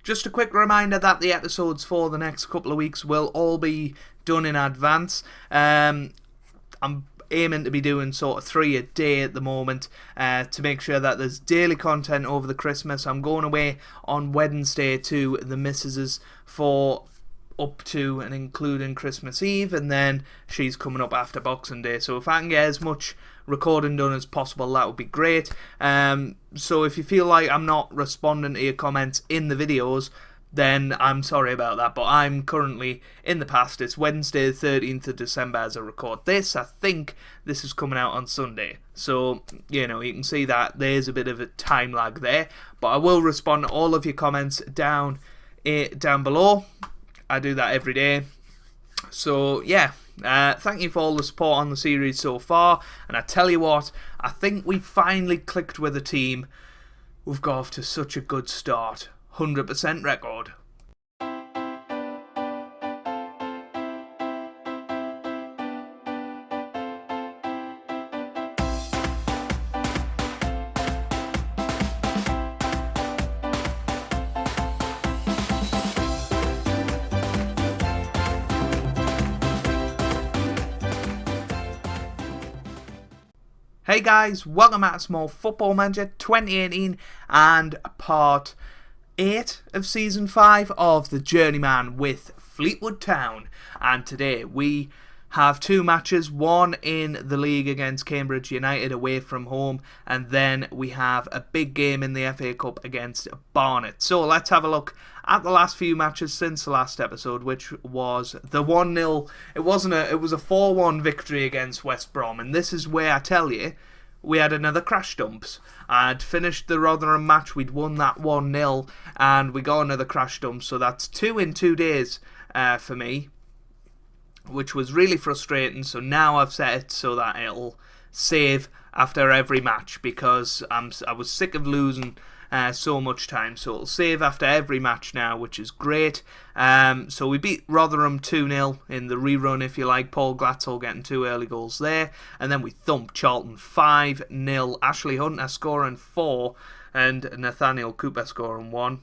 Just a quick reminder that the episodes for the next couple of weeks will all be done in advance. I'm aiming to be doing sort of 3 a day at the moment to make sure that there's daily content over the Christmas. I'm going away on Wednesday to the missus's for up to and including Christmas Eve, and then she's coming up after Boxing Day. So if I can get as much recording done as possible, that would be great. So if you feel like I'm not responding to your comments in the videos, then I'm sorry about that, but I'm currently in the past. It's Wednesday the 13th of December as I record this. I think this is coming out on Sunday, so you can see that there's a bit of a time lag there, but I will respond to all of your comments down below. I do that every day. So yeah, thank you for all the support on the series so far, and I tell you what, I think we finally clicked with a team. We've got off to such a good start. 100% record. Hey guys, welcome back to Small Football Manager 2018 and part 8 of Season 5 of the Journeyman with Fleetwood Town. And today we have 2 matches, one in the league against Cambridge United away from home, and then we have a big game in the FA Cup against Barnet. So let's have a look at the last few matches since the last episode, which was the 1-0. It was a 4-1 victory against West Brom, and this is where I tell you we had another crash dumps. I'd finished the Rotherham match, we'd won that 1-0, and we got another crash dump, so that's 2 in 2 days for me, which was really frustrating. So now I've set it so that it'll save after every match, because I was sick of losing so much time, so it'll save after every match now, which is great. So we beat Rotherham 2-0 in the rerun, if you like. Paul Glatzel getting 2 early goals there, and then we thumped Charlton 5-0. Ashley Hunter scoring 4 and Nathaniel Cooper scoring 1.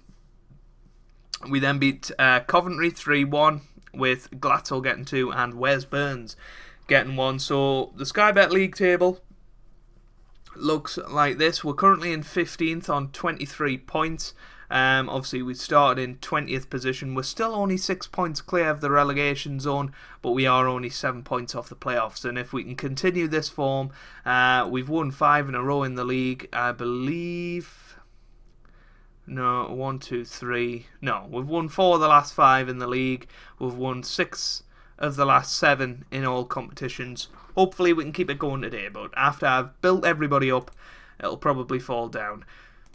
We then beat Coventry 3-1 with Glatzel getting 2 and Wes Burns getting 1. So the Sky Bet League table looks like this. We're currently in 15th on 23 points. Obviously we started in 20th position. We're still only 6 points clear of the relegation zone, but we are only 7 points off the playoffs, and if we can continue this form, we've won 5 in a row in the league, I believe. No, 1, 2, 3. No, we've won 4 of the last 5 in the league. We've won 6 of the last 7 in all competitions. Hopefully we can keep it going today, but after I've built everybody up, it'll probably fall down.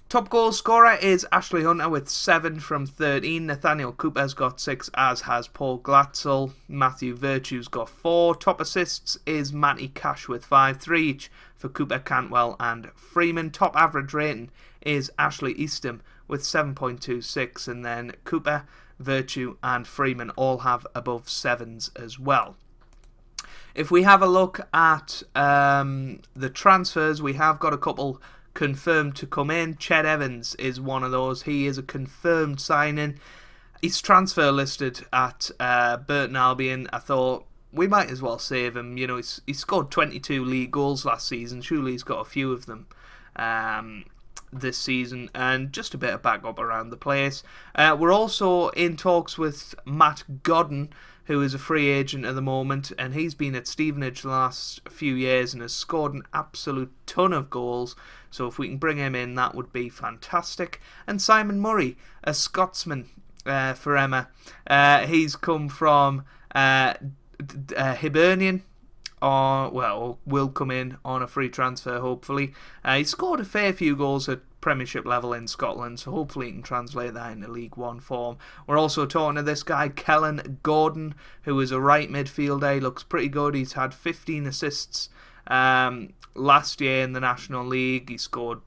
Top goal scorer is Ashley Hunter with 7 from 13. Nathaniel Cooper's got 6, as has Paul Glatzel. Matthew Virtue's got 4. Top assists is Matty Cash with 5, 3 each for Cooper, Cantwell and Freeman. Top average rating is Ashley Eastham with 7.26, and then Cooper, Virtue and Freeman all have above 7s as well. If we have a look at the transfers, we have got a couple confirmed to come in. Ched Evans is one of those. He is a confirmed signing. He's transfer listed at Burton Albion. I thought we might as well save him. He scored 22 league goals last season. Surely he's got a few of them this season, and just a bit of backup around the place. We're also in talks with Matt Godden, who is a free agent at the moment, and he's been at Stevenage the last few years and has scored an absolute ton of goals, so if we can bring him in, that would be fantastic. And Simon Murray, a Scotsman for Emma. He's come from Hibernian, will come in on a free transfer, hopefully. He scored a fair few goals at Premiership level in Scotland, so hopefully he can translate that into League One form. We're also talking to this guy, Kellen Gordon, who is a right midfielder. He looks pretty good. He's had 15 assists last year in the National League. He scored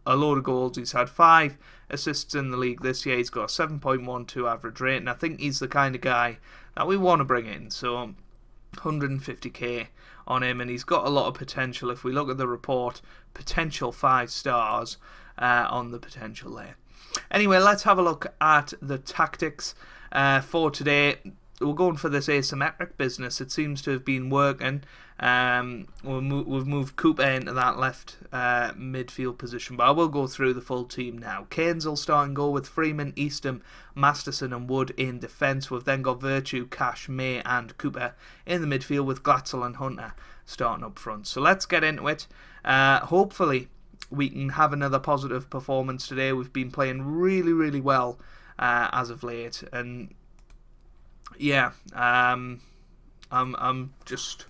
a load of goals. He's had 5 assists in the league this year. He's got a 7.12 average rate, and I think he's the kind of guy that we want to bring in. So 150k on him, and he's got a lot of potential. If we look at the report, potential 5 stars on the potential there. Anyway, let's have a look at the tactics for today. We're going for this asymmetric business. It seems to have been working. We've moved Cooper into that left midfield position, but I will go through the full team now. Keynes will start and go with Freeman, Eastham, Masterson and Wood in defence. We've then got Virtue, Cash, May and Cooper in the midfield with Glatzel and Hunter starting up front. So let's get into it. Hopefully we can have another positive performance today. We've been playing really, really well as of late, and yeah, I'm just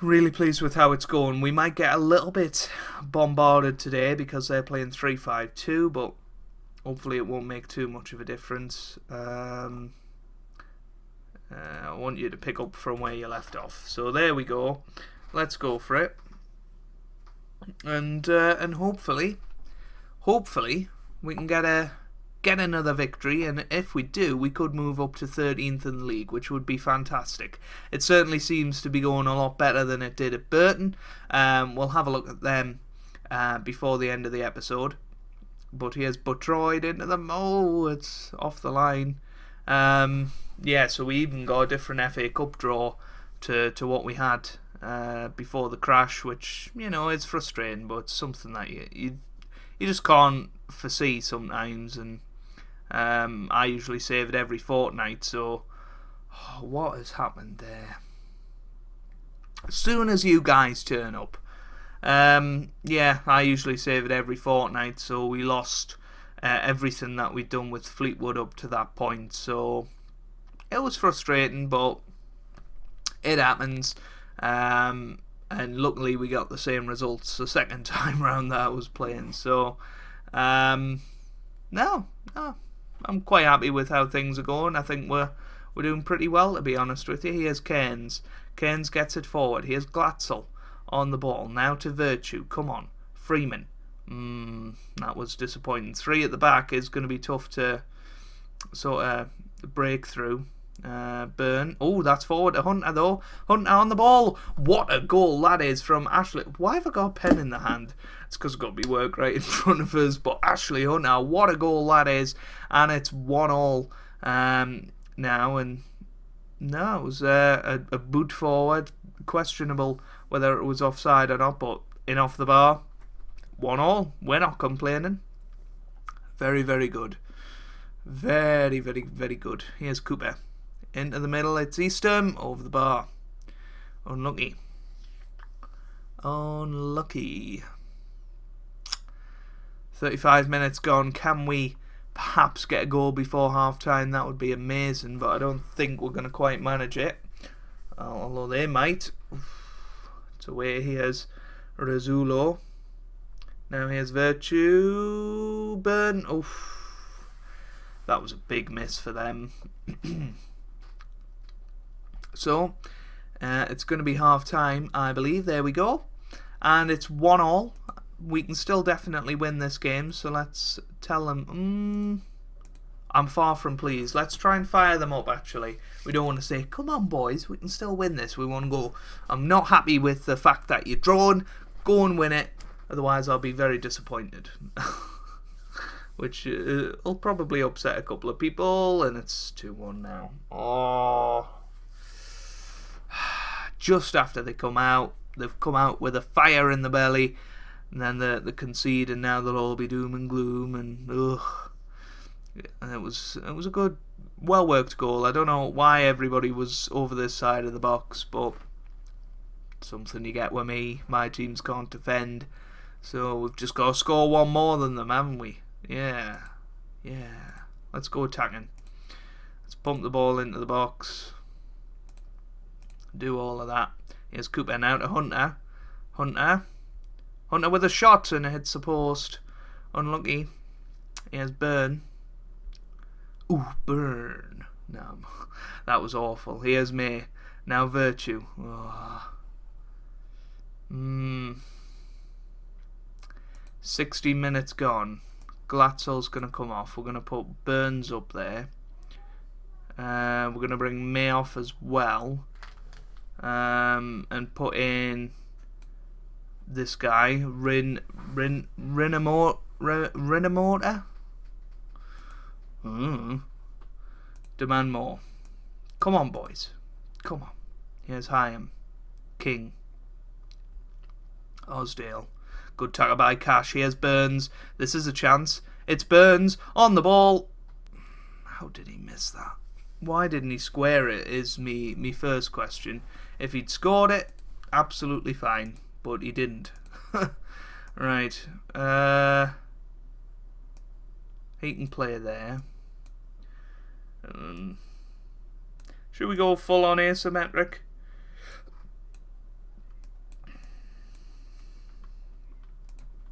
really pleased with how it's going. We might get a little bit bombarded today because they're playing 3-5-2, but hopefully it won't make too much of a difference. I want you to pick up from where you left off. So there we go. Let's go for it. And hopefully we can get another victory, and if we do, we could move up to 13th in the league, which would be fantastic. It certainly seems to be going a lot better than it did at Burton. We'll have a look at them before the end of the episode. But here's Buttroyd into them. Oh, it's off the line. Yeah, so we even got a different FA Cup draw to what we had before the crash, which, you know, is frustrating, but it's something that you just can't foresee sometimes. And I usually save it every fortnight, so what has happened there? As soon as you guys turn up, yeah, I usually save it every fortnight, so we lost everything that we'd done with Fleetwood up to that point, so it was frustrating, but it happens. And luckily we got the same results the second time round that I was playing, so no, I'm quite happy with how things are going. I think we're doing pretty well, to be honest with you. Here's Keynes. Keynes gets it forward. Here's Glatzel on the ball. Now to Virtue. Come on. Freeman. That was disappointing. 3 at the back is going to be tough to sort of break through. Burn. Oh, that's forward to Hunter though. Hunter on the ball. What a goal that is from Ashley. Why have I got a pen in the hand? It's because I've got to be work right in front of us. But Ashley Hunter, what a goal that is. And it's 1-1 now. And no, it was a boot forward. Questionable whether it was offside or not, but in off the bar. 1-1. We're not complaining. Very, very good. Very, very, very good. Here's Cooper. Into the middle, it's Eastham, over the bar. Unlucky. 35 minutes gone. Can we perhaps get a goal before half time? That would be amazing, but I don't think we're going to quite manage it. Although they might. It's away. Here's Razzulo. Now here's Virtue. Burn. Oof. That was a big miss for them. So, it's going to be half time, I believe. There we go. And it's 1-1. We can still definitely win this game, so let's tell them, I'm far from pleased. Let's try and fire them up, actually. We don't want to say, come on, boys, we can still win this. We want to go, I'm not happy with the fact that you're drawn. Go and win it. Otherwise, I'll be very disappointed. Which will probably upset a couple of people, and it's 2-1 now. Oh. Just after they've come out with a fire in the belly, and then they concede, and now they'll all be doom and gloom, and ugh. And it was a good, well worked goal. I don't know why everybody was over this side of the box, but something you get with me. My teams can't defend, so we've just got to score one more than them, haven't we? Yeah. Let's go attacking. Let's pump the ball into the box. Do all of that. Here's Cooper now to Hunter. Hunter with a shot, and it hits the post. Unlucky. Here's Burn. Ooh, Burn. No, that was awful. Here's May. Now Virtue. Oh. 60 minutes gone. Glatzel's going to come off. We're going to put Burns up there. We're going to bring May off as well. And put in this guy, Rinamore. Renomorta? Demand more. Come on, boys. Come on. Here's Hyam. King. Osdale. Good tackle by Cash. Here's Burns. This is a chance. It's Burns on the ball. How did he miss that? Why didn't he square it is me first question. If he'd scored it, absolutely fine. But he didn't. Right. He can play there. Should we go full on asymmetric?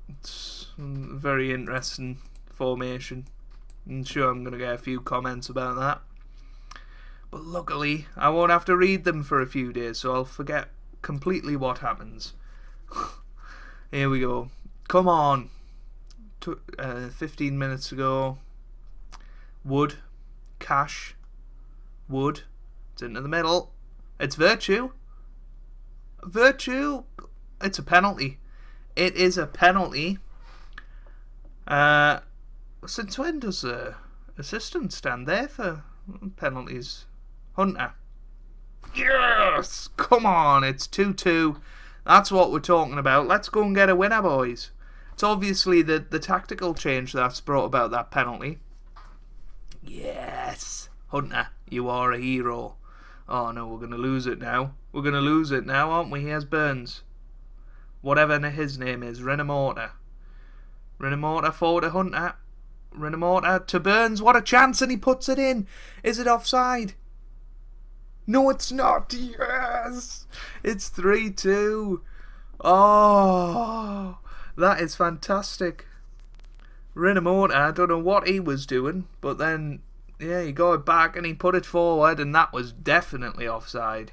It's a very interesting formation. I'm sure I'm going to get a few comments about that. But luckily, I won't have to read them for a few days, so I'll forget completely what happens. Here we go. Come on. 15 minutes ago. Wood. Cash. Wood. It's into the middle. It's Virtue. Virtue. It's a penalty. It is a penalty. Since when does the assistant stand there for penalties? Hunter. Yes! Come on, it's 2-2. That's what we're talking about. Let's go and get a winner, boys. It's obviously the tactical change that's brought about that penalty. Yes! Hunter, you are a hero. Oh no, we're going to lose it now. We're going to lose it now, aren't we? Here's Burns. Whatever his name is. Renomorta. Renomorta forward to Hunter. Renomorta to Burns. What a chance, and he puts it in. Is it offside? No, it's not. Yes! It's 3-2. Oh, that is fantastic. Renomorta, I don't know what he was doing, but then, yeah, he got it back and he put it forward, and that was definitely offside.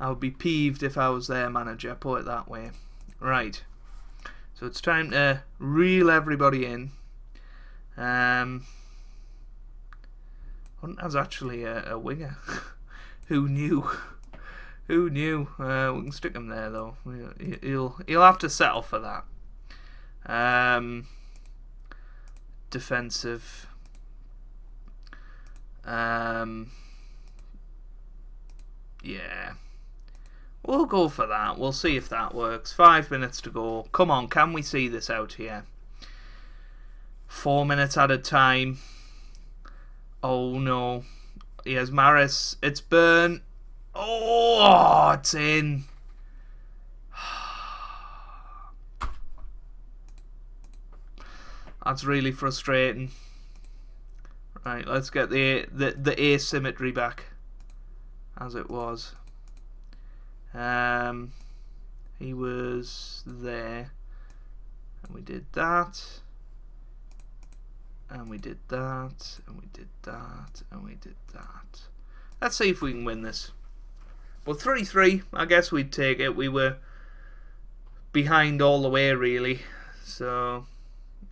I would be peeved if I was their manager, put it that way. Right. So it's time to reel everybody in. Hunter's actually a winger. Who knew? Who knew? We can stick him there though. He'll have to settle for that. Defensive. Yeah. We'll go for that. We'll see if that works. 5 minutes to go. Come on, can we see this out here? 4 minutes at a time. Oh no. Here's Maris. It's Burn. Oh, it's in. That's really frustrating. Right, let's get the asymmetry back as it was. He was there, and we did that, and we did that, and we did that, and we did that. Let's see if we can win this. Well, 3-3, I guess we'd take it. We were behind all the way, really, so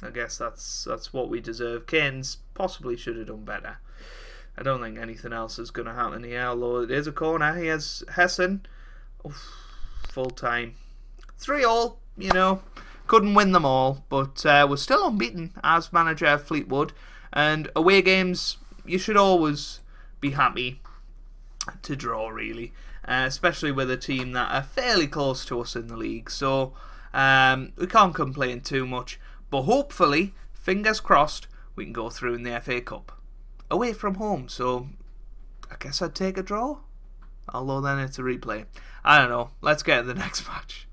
I guess that's what we deserve. Kane's possibly should have done better. I don't think anything else is going to happen here, although it is a corner. Here's Hessen. Oof, full time. 3-3, you know. Couldn't win them all, but we're still unbeaten as manager of Fleetwood. And away games, you should always be happy to draw, really. Especially with a team that are fairly close to us in the league. So we can't complain too much. But hopefully, fingers crossed, we can go through in the FA Cup. Away from home, so I guess I'd take a draw. Although then it's a replay. I don't know. Let's get to the next match.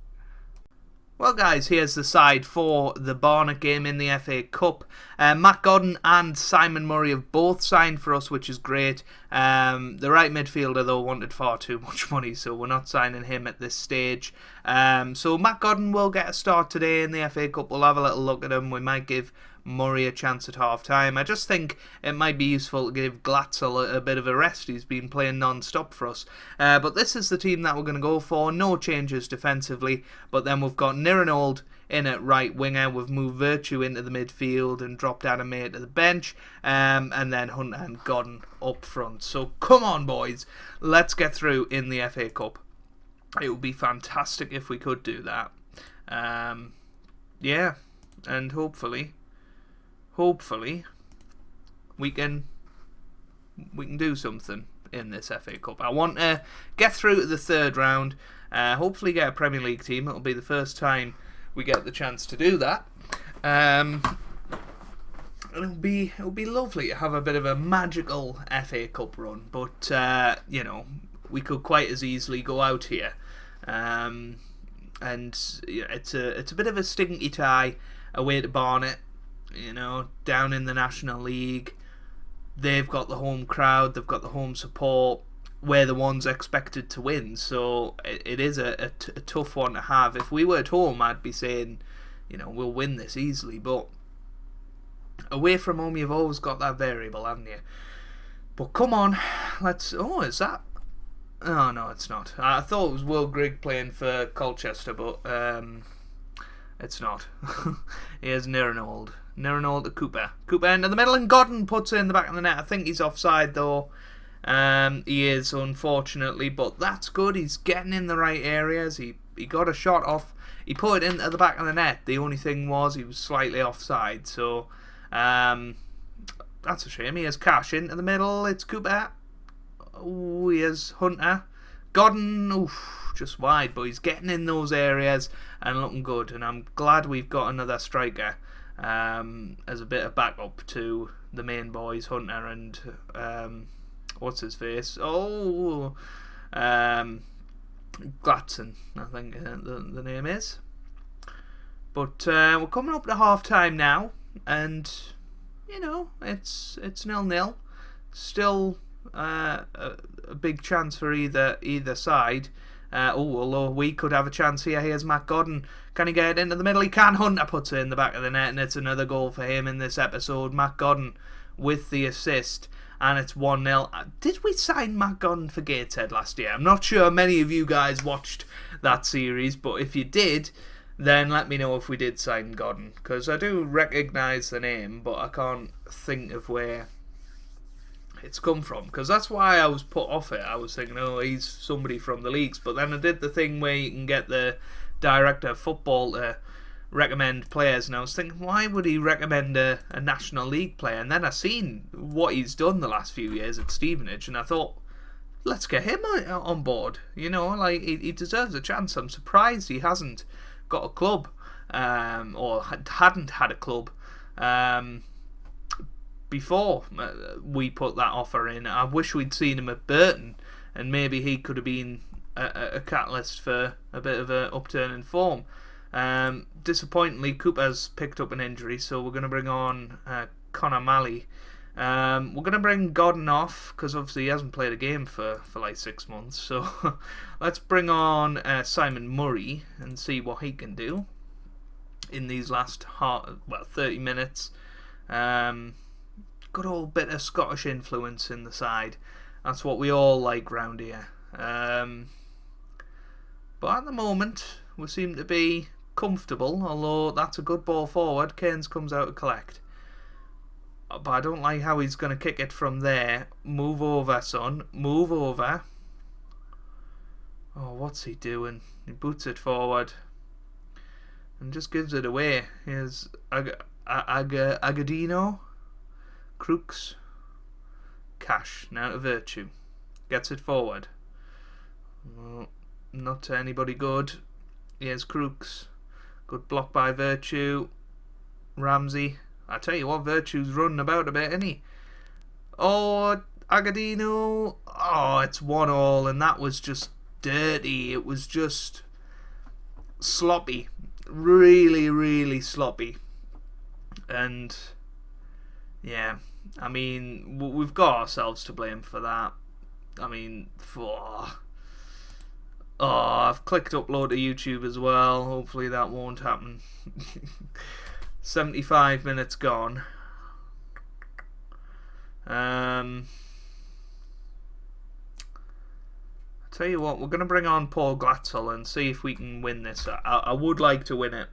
Well, guys, here's the side for the Barnet game in the FA Cup. Matt Godden and Simon Murray have both signed for us, which is great. The right midfielder, though, wanted far too much money, so we're not signing him at this stage. So Matt Godden will get a start today in the FA Cup. We'll have a little look at him. We might give Murray a chance at half-time. I just think it might be useful to give Glatzel a bit of a rest. He's been playing non-stop for us. But this is the team that we're going to go for. No changes defensively. But then we've got Nirenold in at right winger. We've moved Virtue into the midfield and dropped Adamay to the bench. And then Hunter and Godden up front. So come on, boys. Let's get through in the FA Cup. It would be fantastic if we could do that. yeah, and hopefully, we can do something in this FA Cup. I want to get through to the third round. Hopefully, get a Premier League team. It'll be the first time we get the chance to do that. It'll be lovely to have a bit of a magical FA Cup run, but you know, we could quite as easily go out here, and it's a bit of a stinky tie away to Barnet, you know, down in the National League. They've got the home crowd, they've got the home support. We're the ones expected to win, so it is a tough one to have. If we were at home, I'd be saying, you know, we'll win this easily, but away from home, you've always got that variable, haven't you? But come on, let's... Oh, is that... Oh, no, it's not. I thought it was Will Grigg playing for Colchester, but it's not. Here's Nirinold. Nirinold to Cooper. Cooper into the middle, and Godden puts it in the back of the net. I think he's offside, though. He is, unfortunately, but that's good. He's getting in the right areas. He got a shot off. He put it into the back of the net. The only thing was he was slightly offside, so... that's a shame. He has Cash into the middle. It's Cooper. Oh, he has Hunter. Godden, oof, just wide, but he's getting in those areas and looking good. And I'm glad we've got another striker as a bit of backup to the main boys, Hunter and what's his face? Oh, Glatson, I think the name is. But we're coming up to half time now. And you know, it's 0-0. Still a big chance for either side. Although we could have a chance here. Here's Matt Godden. Can he get it into the middle? He can. Hunter puts it in the back of the net, and it's another goal for him in this episode. Matt Godden with the assist, and it's 1-0. Did we sign Matt Godden for Gateshead last year? I'm not sure many of you guys watched that series, but if you did, then let me know if we did sign Godden, because I do recognise the name, but I can't think of where it's come from, because that's why I was put off it. I was thinking, oh, he's somebody from the leagues, but then I did the thing where you can get the director of football to recommend players, and I was thinking, why would he recommend a National League player? And then I seen what he's done the last few years at Stevenage, and I thought, let's get him on board. You know, like, he deserves a chance. I'm surprised he hasn't got a club, or hadn't had a club before we put that offer in. I wish we'd seen him at Burton, and maybe he could have been a catalyst for a bit of an upturn in form. Disappointingly, Cooper's picked up an injury, so we're going to bring on Connor Malley. We're going to bring Godden off, because obviously he hasn't played a game for like 6 months, so let's bring on Simon Murray and see what he can do in these last 30 minutes. Good old bit of Scottish influence in the side. That's what we all like round here. But at the moment, we seem to be comfortable, although that's a good ball forward. Keynes comes out to collect. But I don't like how he's going to kick it from there. Move over, son. Move over. Oh, what's he doing? He boots it forward and just gives it away. Here's Agadino. Crooks. Cash. Now to Virtue. Gets it forward. Oh, not to anybody good. Here's Crooks. Good block by Virtue. Ramsey. I tell you what, Virtue's running about a bit, isn't he? Oh, Agadino. Oh, it's 1-1, and that was just dirty. It was just sloppy. Really, really sloppy. And, yeah, I mean, we've got ourselves to blame for that. I mean, I've clicked upload to YouTube as well. Hopefully that won't happen. 75 minutes gone. I tell you what, we're going to bring on Paul Glatzel and see if we can win this. I would like to win it.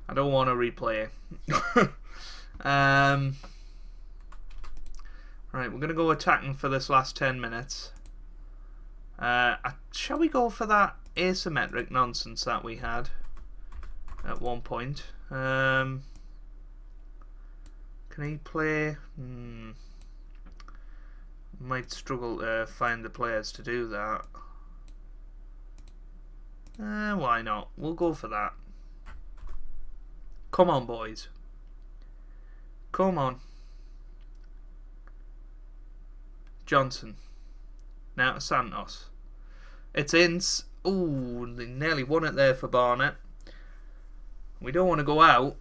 I don't want to replay. Right, we're going to go attacking for this last 10 minutes. Shall we go for that asymmetric nonsense that we had? at one point. Can he play? Might struggle to find the players to do that. Why not? We'll go for that. Come on, boys. Come on. Johnson. Now to Santos. It's Ince. Ooh, they nearly won it there for Barnet. We don't want to go out,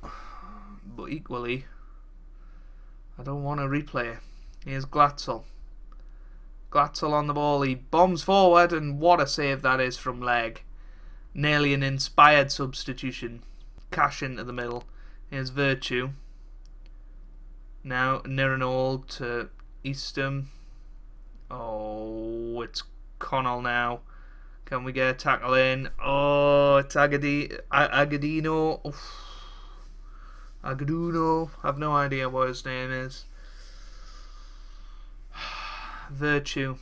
but equally, I don't want to replay. Here's Glatzel. Glatzel on the ball. He bombs forward, and what a save that is from Leg. Nearly an inspired substitution. Cash into the middle. Here's Virtue. Now Nirinold to Eastham. Oh, it's Connell now. Can we get a tackle in? Oh, it's Agaduno. Agaduno. I've no idea what his name is. Virtue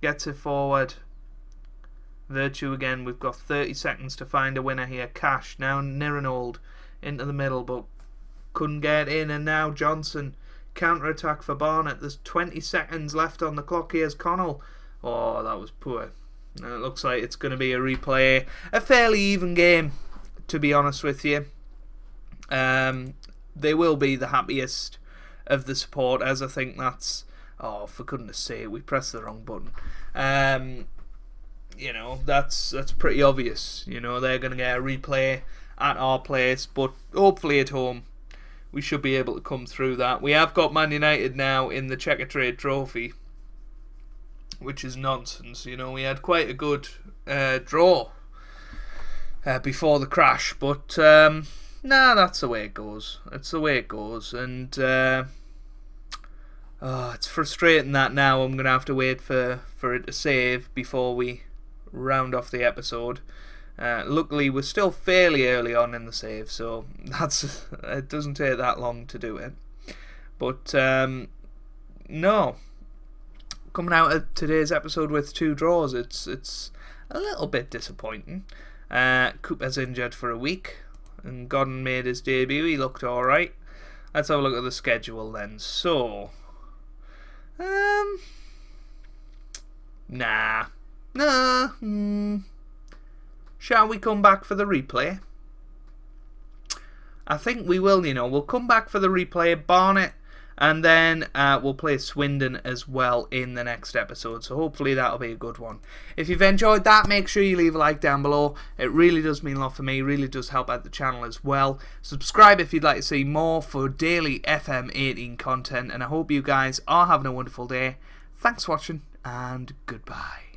gets it forward. Virtue again. We've got 30 seconds to find a winner here. Cash. Now Nirinold into the middle, but couldn't get in. And now Johnson. Counter-attack for Barnet. There's 20 seconds left on the clock. Here's Connell. Oh, that was poor. And it looks like it's going to be a replay. A fairly even game, to be honest with you. They will be the happiest of the supporters. I think that's... Oh, for goodness sake, we pressed the wrong button. You know, that's pretty obvious. You know, they're going to get a replay at our place, but hopefully at home we should be able to come through that. We have got Man United now in the Checkatrade Trophy, which is nonsense. You know, we had quite a good draw before the crash, but nah, that's the way it goes. It's the way it goes, and it's frustrating that now I'm going to have to wait for it to save before we round off the episode. Luckily, we're still fairly early on in the save, so it doesn't take that long to do it. But no, coming out of today's episode with 2 draws, it's a little bit disappointing. Cooper's injured for a week, and Godden made his debut. He looked all right. Let's have a look at the schedule then. So, shall we come back for the replay? I think we will, you know. We'll come back for the replay, Barnet, and then we'll play Swindon as well in the next episode. So hopefully that'll be a good one. If you've enjoyed that, make sure you leave a like down below. It really does mean a lot for me. It really does help out the channel as well. Subscribe if you'd like to see more for daily FM18 content. And I hope you guys are having a wonderful day. Thanks for watching, and goodbye.